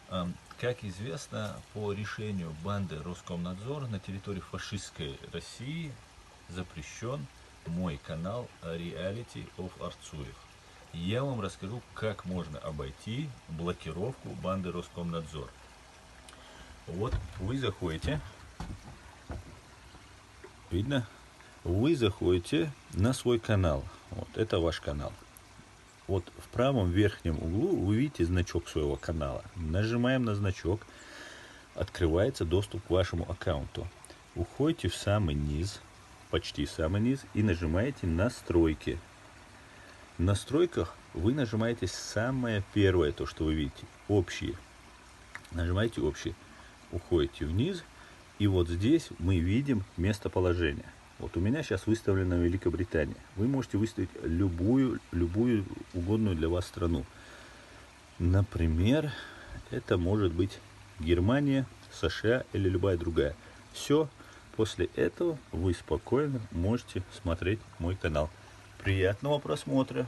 Как известно, по решению банды Роскомнадзор на территории фашистской России запрещен мой канал Reality of Арцуев. Я вам расскажу, как можно обойти блокировку банды Роскомнадзор. Вот вы заходите, видно? Вы заходите на свой канал. Вот это ваш канал. Вот в правом верхнем углу вы видите значок своего канала. Нажимаем на значок, открывается доступ к вашему аккаунту. Уходите в самый низ, почти в самый низ, и нажимаете настройки. В настройках вы нажимаете самое первое, то что вы видите, общие. Нажимаете общие, уходите вниз, и вот здесь мы видим местоположение. Вот у меня сейчас выставлена Великобритания. Вы можете выставить любую угодную для вас страну. Например, это может быть Германия, США или любая другая. Все, после этого вы спокойно можете смотреть мой канал. Приятного просмотра!